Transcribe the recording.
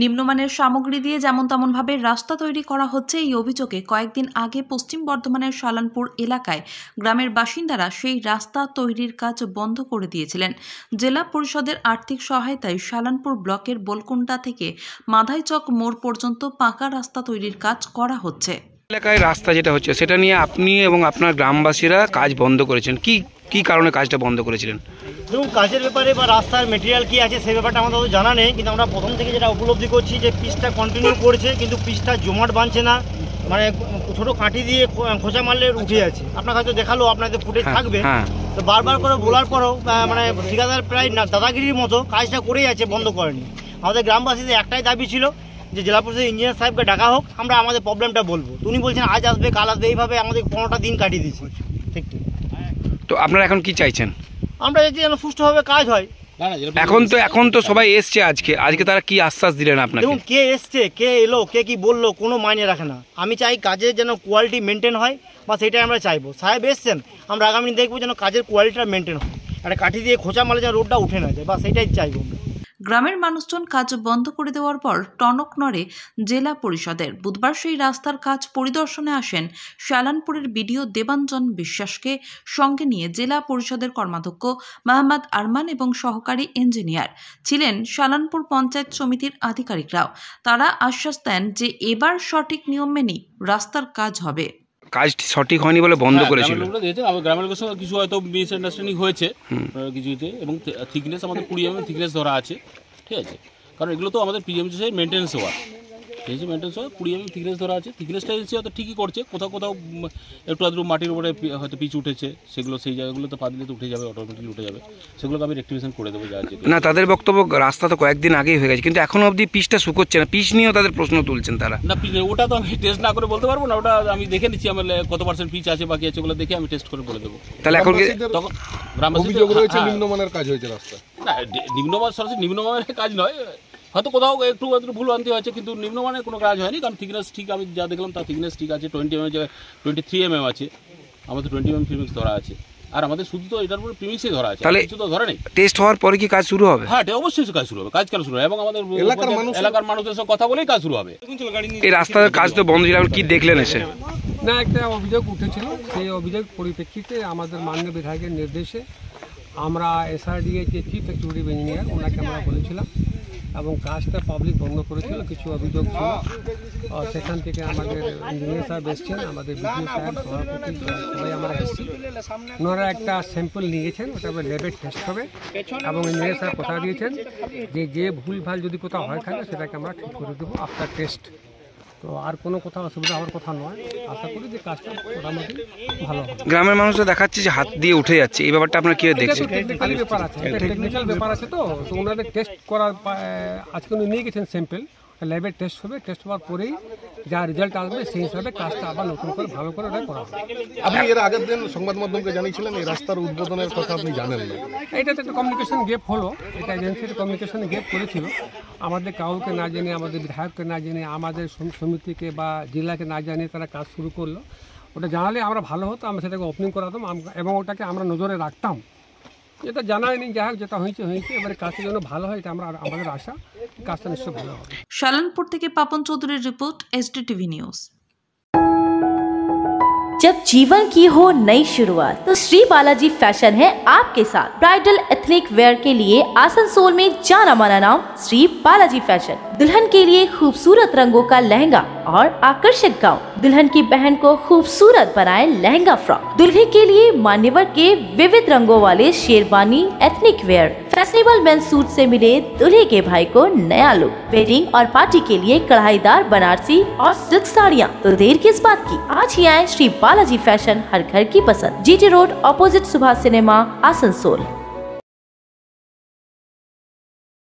নিম্নমানের সামগ্রী দিয়ে যেমন তেমনভাবে রাস্তা তৈরি করা হচ্ছে, এই অভিযোগে কয়েকদিন আগে পশ্চিম বর্ধমানের শালানপুর এলাকায় গ্রামের বাসিন্দারা সেই রাস্তা তৈরির কাজ বন্ধ করে দিয়েছিলেন। জেলা পরিষদের আর্থিক সহায়তায় শালানপুর ব্লকের বোলকুন্ডা থেকে মাধাইচক মোড় পর্যন্ত পাকা রাস্তা তৈরির কাজ করা হচ্ছে। এলাকায় রাস্তা যেটা হচ্ছে সেটা নিয়ে আপনি এবং আপনার গ্রামবাসীরা কাজ বন্ধ করেছেন, কি কারণে কাজটা বন্ধ করেছিলেন? দেখুন, কাজের ব্যাপারে বা রাস্তার মেটেরিয়াল কি আছে সেই ব্যাপারটা আমাদের জানা নেই, কিন্তু আমরা প্রথম থেকে যেটা উপলব্ধি করছি যে পিচটা কন্টিনিউ করছে, কিন্তু পিচটা জমাট বাঁধছে না, মানে ছোটো কাঠি দিয়ে খোঁচা মারলে উঠে যাচ্ছে। আপনার হয়তো দেখালো, আপনাদের ফুটেজ থাকবে, তো বারবার করে বলার পরেও মানে ঠিকাদার প্রায় দাদাগিরির মতো কাজটা করেই যাচ্ছে, বন্ধ করেনি। আমাদের গ্রামবাসীদের একটাই দাবি ছিল যে জেলা পরিষদের ইঞ্জিনিয়ার সাহেবকে ডাকা হোক, আমরা আমাদের প্রবলেমটা বলবো। উনি বলছেন আজ আসবে কাল আসবে, এইভাবে আমাদের 15টা দিন কাটিয়ে দিয়েছি। ঠিক। তো আপনারা এখন কি চাইছেন? আমরা যদি যেন সুষ্ঠুভাবে কাজ হয়। এখন তো সবাই এসছে, আজকে তারা কি আশ্বাস দিলেন আপনাকে? দেখুন, কে এসছে, কে এলো, কে কি বললো, কোনো মাইনে রাখে না। আমি চাই কাজের যেন কোয়ালিটি মেনটেন হয়, বা সেটাই আমরা চাইবো। সাহেব এসছেন, আমরা আগামী দেখবো যেন কাজের কোয়ালিটিটা মেনটেন হয়, একটা কাঠি দিয়ে খোঁচা মারলে যেন রোডটা উঠে না যায়, বা সেটাই চাইবো। গ্রামের মানুষজন কাজ বন্ধ করে দেওয়ার পর টনক নড়ে জেলা পরিষদের। বুধবার সেই রাস্তার কাজ পরিদর্শনে আসেন শালানপুরের বিডিও দেবাঞ্জন বিশ্বাসকে সঙ্গে নিয়ে জেলা পরিষদের কর্মাধ্যক্ষ মোহাম্মদ আরমান এবং সহকারী ইঞ্জিনিয়ার ছিলেন শালানপুর পঞ্চায়েত সমিতির আধিকারিকরাও। তারা আশ্বাস দেন যে এবার সঠিক নিয়ম মেনেই রাস্তার কাজ হবে। কাজ সঠিক হয়নি বলে বন্ধ করেছিল। গ্রামের লোকের সঙ্গে কিছু হয়তো মিসআন্ডারস্ট্যান্ডিং হয়েছে কিছুতে, এবং থিকনেস আমাদের 20 mm থিকনেস ধরা আছে, ঠিক আছে? কারণ এগুলো তো আমাদের পিএমসি মেনটেন্স হওয়ার, ঠিক আছে? মেনটেন্স হওয়ার 20 mm থিকনেস ধরা আছে। থিকনেসটা এসে হয়তো ঠিকই করছে, কোথাও কোথাও একটু আধটু মাটির উপরে হয়তো পিচ উঠেছে, সেগুলো সেই জায়গাগুলো তো পা দিলে তো উঠে যাবে, অটোমেটিকলি উঠে যাবে, সেগুলোকে আমি রেক্টিফিকেশন করে দেবো। যা না, তাদের বক্তব্য রাস্তা তো কয়েকদিন আগেই হয়ে গেছে, কিন্তু এখনো অবধি পিচটা শুকোচ্ছে না। পিচ নিয়েও তাদের প্রশ্ন তুলছেন তারা। না, ওটা তো আমি টেস্ট না করে বলতে পারবো না, ওটা আমি দেখে নিচ্ছি আমার কত পার্সেন্ট পিচ আছে বাকি আছে, ওগুলো দেখে আমি টেস্ট করে বলে দেবো। তাহলে এখন তখন গ্রামবাসী নিম্নমানের কাজ হয়েছে রাস্তা। না, নিম্নমান সরাসরি নিম্নমানের কাজ নয়, হয়তো কোথাও একটু ভুল আনতে হয়েছে, কিন্তু নিম্নমানের কোনো কাজ হয়নি। কারণ থিকনেস ঠিক, আমি যা দেখলাম তার থিকনেস ঠিক আছে। 20 mm জায়গায় 23 mm আছে, আমাদের 20 mm প্রিমিক্স ধরা আছে, আর আমাদের শুধু তো এটার উপরে প্রিমিক্সই ধরা আছে, কিছু তো ধরে নেই। টেস্ট হওয়ার পরে কি কাজ শুরু হবে? হ্যাঁ, অবশ্যই কাজ শুরু হবে, কাজ কেন শুরু হবে, এবং আমাদের এলাকার মানুষদের সঙ্গে কথা বলেই কাজ শুরু হবে। এই রাস্তার কাজ তো বন্ধ ছিল, কি দেখলেন এসে? না, একটা অভিযোগ উঠেছিল, সেই অভিযোগ পরিপ্রেক্ষিতে আমাদের মাননীয় বিধায়কের নির্দেশে আমরা এসআরডিএ যে চিফ এক্সিকিউটিভ ইঞ্জিনিয়ার ওনাকে আমরা বলেছিলাম, এবং কাজটা পাবলিক বন্ধ করেছিল। কিছু অভিযোগ ছিল, সেখান থেকে আমাদের ইঞ্জিনিয়ার সাহেব এসছেন, আমাদের বিডিও সাহেব, সভাপতি, সবাই আমরা এসেছি। ওনারা একটা স্যাম্পল নিয়েছেন, ওটা ল্যাবে টেস্ট হবে, এবং ইঞ্জিনিয়ার সাহেব কথা দিয়েছেন যে ভুলভাল যদি কোথাও হয় থাকে সেটাকে আমরা ঠিক করে দেবো আফটার টেস্ট। তো আর কোনো কোথাও অসুবিধা হওয়ার কথা নয়, আশা করি যে কাজটা মোটামুটি ভালো হবে। গ্রামের মানুষরা দেখাচ্ছে যে হাত দিয়ে উঠে যাচ্ছে, এই ব্যাপারটা আপনারা কি দেখছেন? টেকনিক্যাল ব্যাপার আছে, টেকনিক্যাল ব্যাপার আছে, তো ওনাদের টেস্ট করার আজকে উনি নিয়ে গেছেন স্যাম্পল, ল্যাবে টেস্ট হবে, টেস্ট হওয়ার পরেই যা রেজাল্ট আসবে সেই হিসাবে কাজটা আবার নতুন করে ভালো করে ওটা করা হবে। আপনি এর আগের দিন সংবাদ মাধ্যমকে জানিয়েছিলেন এই রাস্তার উদ্বোধনের কথা, আপনি জানেন না? এটা তো একটা কমিউনিকেশন গ্যাপ হলো, এটা এজেন্সির কমিউনিকেশন গ্যাপ করেছিল, আমাদের কাউকে না জেনে, আমাদের বিধায়ককে না জেনে, আমাদের সমিতিকে বা জেলাকে না জানিয়ে তারা কাজ শুরু করলো। ওটা জানালে আমরা ভালো হতো, আমরা সেটাকে ওপেনিং করাতাম এবং ওটাকে আমরা নজরে রাখতাম। এটা জানায়নি, যাই হোক, যেটা হয়েছে হয়েছে, এবারে কাজটা যেন ভালো হয় এটা আমাদের আশা, কাজটা নিশ্চয়ই ভালো হবে। শালানপুর থেকে পাপন চৌধুরীর রিপোর্ট, SDTV নিউজ। जब जीवन की हो नई शुरुआत तो श्री बालाजी फैशन है आपके साथ। ब्राइडल एथनिक वेयर के लिए आसनसोल में जाना माना नाम श्री बालाजी फैशन। दुल्हन के लिए खूबसूरत रंगों का लहंगा और आकर्षक गाउन, दुल्हन की बहन को खूबसूरत बनाए लहंगा फ्रॉक, दुल्हे के लिए मान्यवर के विविध रंगों वाले sherwani ethnic wear, fashionable men's suit से मिले दूल्हे के भाई को नया लुक, वेडिंग और पार्टी के लिए कढ़ाईदार बनारसी और सिल्क साड़ियाँ। तो देर किस बात की, आज ही आए श्री बालाजी फैशन, हर घर की पसंद, GT road, opposite Subhash cinema, Asansol.